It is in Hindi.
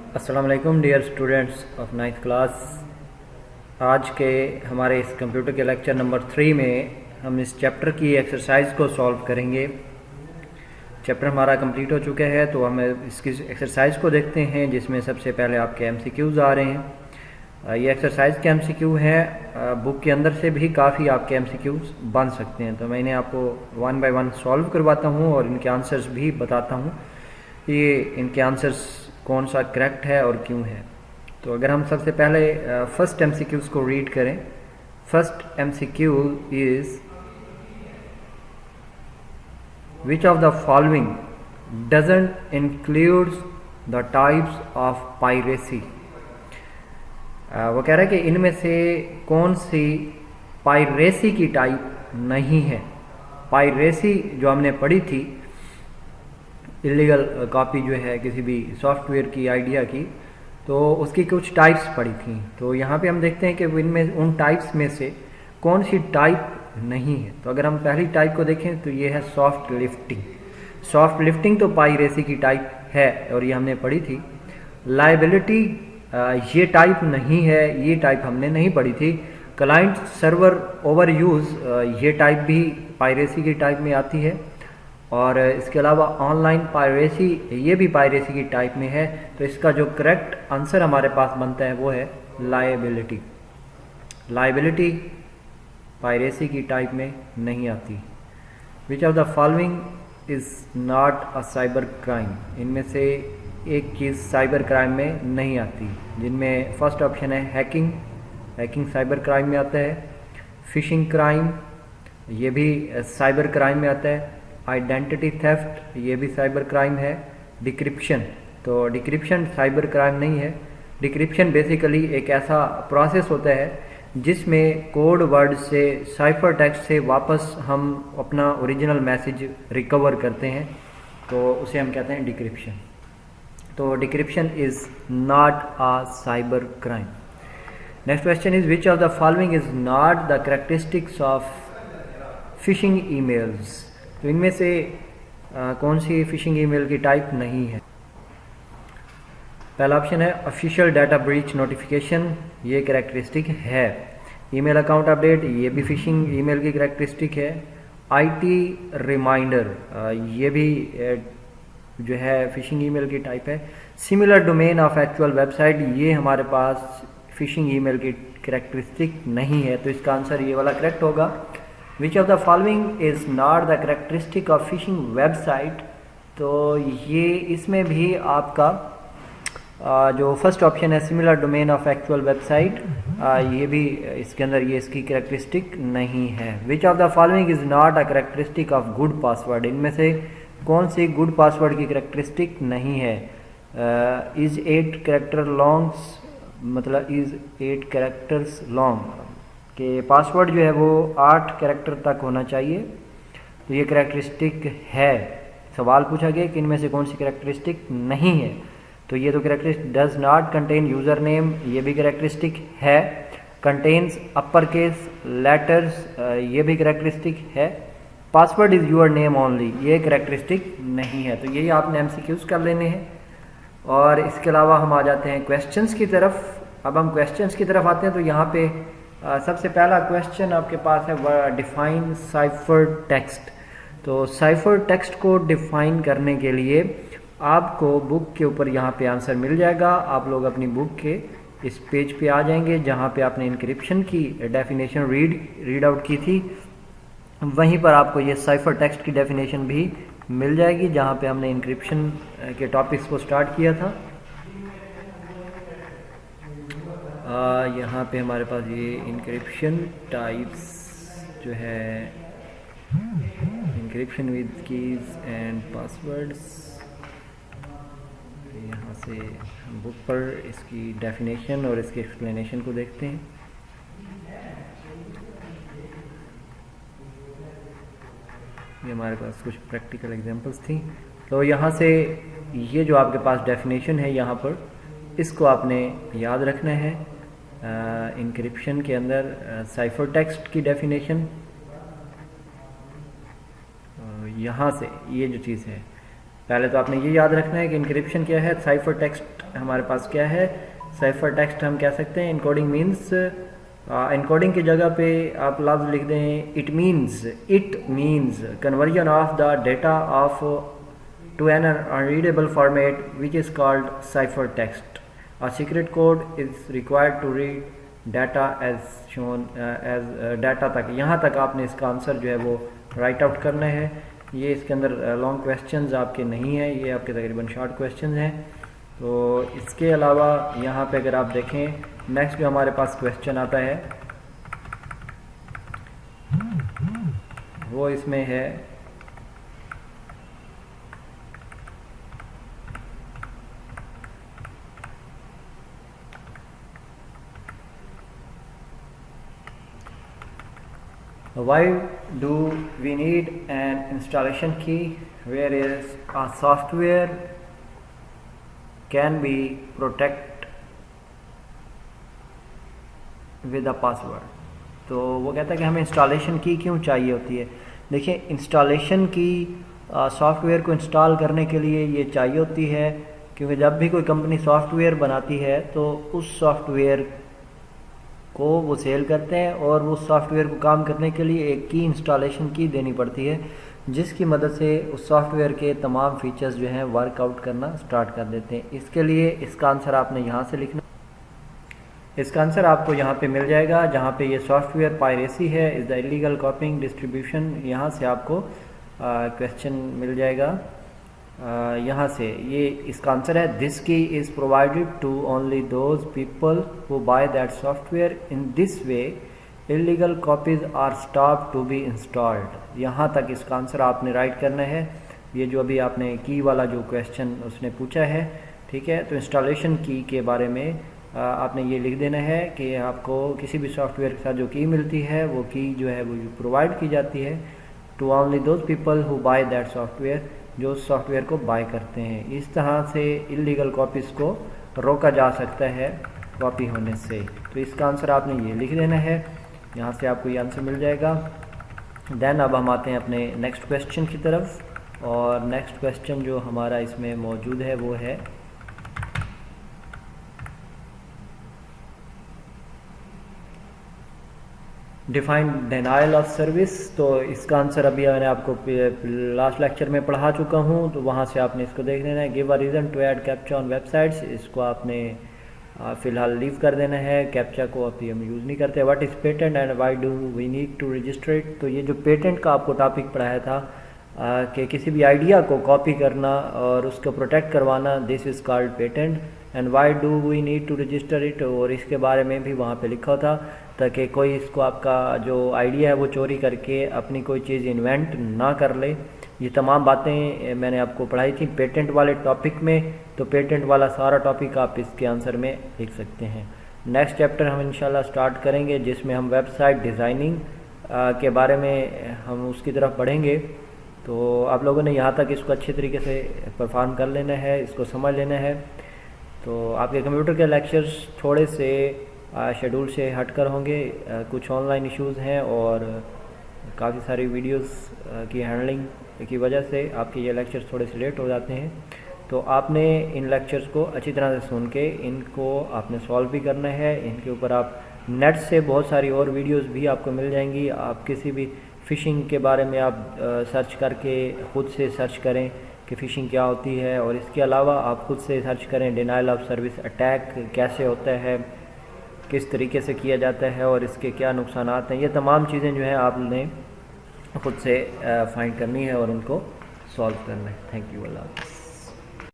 अस्सलाम वालेकुम dear students of ninth class. आज के हमारे इस कंप्यूटर के लेक्चर नंबर 3 में हम इस चैप्टर की एक्सरसाइज को सॉल्व करेंगे। चैप्टर हमारा कंप्लीट हो चुका है, तो हम इसकी एक्सरसाइज को देखते हैं, जिसमें सबसे पहले आपके एमसीक्यूज़ आ रहे हैं। ये एक्सरसाइज के एमसीक्यू हैं, बुक के अंदर से भी काफ़ी आपके एमसीक्यूज़ बन सकते हैं। तो मैं इन्हें आपको वन बाय वन सॉल्व करवाता हूँ और इनके आंसर्स भी बताता हूँ कि इनके आंसर्स कौन सा करेक्ट है और क्यों है। तो अगर हम सबसे पहले फर्स्ट एमसीक्यूज़ को रीड करें। First MCQ is which of the following doesn't includes the types of piracy. वो कह रहा है कि इनमें से कौन सी पायरेसी की टाइप नहीं है। पायरेसी जो हमने पढ़ी थी, इलीगल कॉपी जो है किसी भी सॉफ्टवेयर की, आइडिया की, तो उसकी कुछ टाइप्स पढ़ी थी। तो यहाँ पे हम देखते हैं कि इनमें उन टाइप्स में से कौन सी टाइप नहीं है। तो अगर हम पहली टाइप को देखें तो ये है सॉफ्ट लिफ्टिंग। सॉफ्ट लिफ्टिंग तो पायरेसी की टाइप है और ये हमने पढ़ी थी। लायबिलिटी ये टाइप नहीं है, ये टाइप हमने नहीं पढ़ी थी। क्लाइंट सर्वर ओवर यूज़ ये टाइप भी पायरेसी की टाइप में आती है। और इसके अलावा ऑनलाइन पायरेसी ये भी पायरेसी की टाइप में है। तो इसका जो करेक्ट आंसर हमारे पास बनता है वो है लायबिलिटी। लायबिलिटी पायरेसी की टाइप में नहीं आती। Which of the following is not a cyber crime. इनमें से एक चीज़ साइबर क्राइम में नहीं आती, जिनमें फर्स्ट ऑप्शन है हैकिंग। हैकिंग साइबर क्राइम में आता है। फिशिंग क्राइम ये भी साइबर क्राइम में आता है। आइडेंटिटी थेफ्ट ये भी साइबर क्राइम है। डिक्रिप्शन, तो डिक्रिप्शन साइबर क्राइम नहीं है। डिक्रिप्शन बेसिकली एक ऐसा प्रोसेस होता है जिसमें कोड वर्ड से, साइफर टेक्स्ट से वापस हम अपना ओरिजिनल मैसेज रिकवर करते हैं, तो उसे हम कहते हैं डिक्रिप्शन। तो decryption is not a cyber crime. Next question is which of the following is not the characteristics of fishing emails. तो इनमें से कौन सी फिशिंग ईमेल की टाइप नहीं है। पहला ऑप्शन है ऑफिशियल डाटा ब्रीच नोटिफिकेशन, ये कैरेक्टरिस्टिक है। ईमेल अकाउंट अपडेट ये भी फिशिंग ईमेल की कैरेक्टरिस्टिक है। आईटी रिमाइंडर ये भी जो है फिशिंग ईमेल की टाइप है। Similar domain of actual website ये हमारे पास फिशिंग ईमेल की कैरेक्टरिस्टिक नहीं है। तो इसका आंसर ये वाला करेक्ट होगा। Which of the following is not the characteristic of fishing website. तो ये इसमें भी आपका जो फर्स्ट ऑप्शन है similar domain of actual website, ये भी इसके अंदर ये इसकी कैरेक्टरिस्टिक नहीं है। Which of the following is not a characteristic of good password. इनमें से कौन सी गुड पासवर्ड की कैरेक्टरिस्टिक नहीं है। इज़ 8 कैरेक्टर लॉन्ग्स, मतलब इज़ 8 कैरेक्टर्स लॉन्ग कि पासवर्ड जो है वो 8 कैरेक्टर तक होना चाहिए। तो ये कैरेक्टरिस्टिक है। सवाल पूछा गया कि इनमें से कौन सी कैरेक्टरिस्टिक नहीं है। तो ये तो characteristic does not contain user name, ये भी कैरेक्टरिस्टिक है। कंटेन्स अपर केस लेटर्स ये भी कैरेक्टरिस्टिक है। Password is your name only, ये कैरेक्टरिस्टिक नहीं है। तो यही आपने एमसीक्यूज़ कर लेने हैं। और इसके अलावा हम आ जाते हैं क्वेश्चंस की तरफ। अब हम क्वेश्चंस की तरफ आते हैं। तो यहाँ पे सबसे पहला क्वेश्चन आपके पास है डिफाइन साइफर टेक्स्ट। तो साइफर टेक्स्ट को डिफाइन करने के लिए आपको बुक के ऊपर यहाँ पे आंसर मिल जाएगा। आप लोग अपनी बुक के इस पेज पे आ जाएंगे जहाँ पे आपने इंक्रिप्शन की डेफिनेशन रीड आउट की थी। वहीं पर आपको ये साइफर टेक्स्ट की डेफिनेशन भी मिल जाएगी, जहाँ पे हमने इंक्रिप्शन के टॉपिक्स को स्टार्ट किया था। यहाँ पे हमारे पास ये इंक्रिप्शन टाइप्स जो है, encryption with keys and passwords, यहाँ से हम बुक पर इसकी डेफिनेशन और इसके एक्सप्लेनेशन को देखते हैं। ये हमारे पास कुछ प्रैक्टिकल एग्जांपल्स थी। तो यहाँ से ये जो आपके पास डेफिनेशन है, यहाँ पर इसको आपने याद रखना है। इंक्रिप्शन के अंदर साइफर टेक्स्ट की डेफिनेशन, यहाँ से ये जो चीज़ है पहले तो आपने ये याद रखना है कि इनक्रिप्शन क्या है, साइफर टेक्स्ट हमारे पास क्या है, साइफर टेक्स्ट हम कह सकते हैं इनकोडिंग मीन्स, इनकोडिंग की जगह पे आप लफ्ज़ लिख दें it means conversion of the data of to an unreadable format which is called cipher text. A secret code is required to read data as shown as data तक, यहाँ तक आपने इसका आंसर जो है वो राइट आउट करना है। ये इसके अंदर लॉन्ग क्वेश्चंस आपके नहीं है, ये आपके तकरीबन शॉर्ट क्वेश्चंस हैं। तो इसके अलावा यहाँ पे अगर आप देखें नेक्स्ट जो हमारे पास क्वेश्चन आता है वो इसमें है why do we need an installation key whereas a software can be protect with a password। तो वो कहता है कि हमें इंस्टॉलेशन की क्यों चाहिए होती है। देखिए इंस्टॉलेशन की सॉफ्टवेयर को इंस्टॉल करने के लिए ये चाहिए होती है क्योंकि जब भी कोई कंपनी सॉफ्टवेयर बनाती है तो उस सॉफ्टवेयर को वो सेल करते हैं और वो सॉफ्टवेयर को काम करने के लिए एक की इंस्टॉलेशन की देनी पड़ती है जिसकी मदद से उस सॉफ्टवेयर के तमाम फीचर्स जो हैं वर्कआउट करना स्टार्ट कर देते हैं। इसके लिए इसका आंसर आपने यहाँ से लिखना, इसका आंसर आपको यहाँ पे मिल जाएगा जहाँ पे ये सॉफ्टवेयर पायरेसी है इज़ द इलीगल कॉपिंग डिस्ट्रीब्यूशन, यहाँ से आपको क्वेश्चन मिल जाएगा। यहाँ से ये इसका आंसर है this key is provided to only those people who buy that software in this way illegal copies are stop to be installed. यहाँ तक इसका आंसर आपने राइट करना है। ये जो अभी आपने की वाला जो क्वेश्चन उसने पूछा है, ठीक है। तो इंस्टॉलेशन की के बारे में आपने ये लिख देना है कि आपको किसी भी सॉफ्टवेयर के साथ जो की मिलती है वो की जो है वो प्रोवाइड की जाती है to only those people who buy that software, जो सॉफ्टवेयर को बाय करते हैं। इस तरह से इलीगल कॉपीज़ को रोका जा सकता है कॉपी होने से। तो इसका आंसर आपने ये लिख देना है, यहाँ से आपको ये आंसर मिल जाएगा। देन अब हम आते हैं अपने नेक्स्ट क्वेश्चन की तरफ, और नेक्स्ट क्वेश्चन जो हमारा इसमें मौजूद है वो है डिफाइंड डिनाइल ऑफ सर्विस। तो इसका आंसर अभी मैंने आपको लास्ट लेक्चर में पढ़ा चुका हूँ, तो वहाँ से आपने इसको देख लेना है। Give a reason to add captcha on websites, इसको आपने फ़िलहाल लीव कर देना है, कैप्चा को अभी हम यूज़ नहीं करते। What is patent and why do we need to register it. तो ये जो पेटेंट का आपको टॉपिक पढ़ाया था कि किसी भी आइडिया को कॉपी करना और उसको प्रोटेक्ट करवाना, this is called patent. And why do we need to register it, और इसके बारे में भी वहाँ पे लिखा था ताकि कोई इसको आपका जो आइडिया है वो चोरी करके अपनी कोई चीज़ इन्वेंट ना कर ले। ये तमाम बातें मैंने आपको पढ़ाई थी पेटेंट वाले टॉपिक में, तो पेटेंट वाला सारा टॉपिक आप इसके आंसर में लिख सकते हैं। नेक्स्ट चैप्टर हम इंशाल्लाह स्टार्ट करेंगे जिसमें हम वेबसाइट डिज़ाइनिंग के बारे में हम उसकी तरफ बढ़ेंगे। तो आप लोगों ने यहाँ तक इसको अच्छे तरीके से परफॉर्म कर लेना है, इसको समझ लेना है। तो आपके कंप्यूटर के लेक्चर्स थोड़े से शेड्यूल से हटकर होंगे, कुछ ऑनलाइन इश्यूज़ हैं और काफ़ी सारी वीडियोस की हैंडलिंग की वजह से आपके ये लेक्चर्स थोड़े से लेट हो जाते हैं। तो आपने इन लेक्चर्स को अच्छी तरह से सुन के इनको आपने सॉल्व भी करना है। इनके ऊपर आप नेट से बहुत सारी और वीडियोस भी आपको मिल जाएंगी। आप किसी भी फ़िशिंग के बारे में आप सर्च करके ख़ुद से सर्च करें कि फ़िशिंग क्या होती है, और इसके अलावा आप ख़ुद से सर्च करें डिनाइल ऑफ सर्विस अटैक कैसे होता है, किस तरीके से किया जाता है और इसके क्या नुकसान हैं। ये तमाम चीज़ें जो है आपने खुद से फाइंड करनी है और उनको सॉल्व करना है। थैंक यू, अल्लाह हाफ़िज़।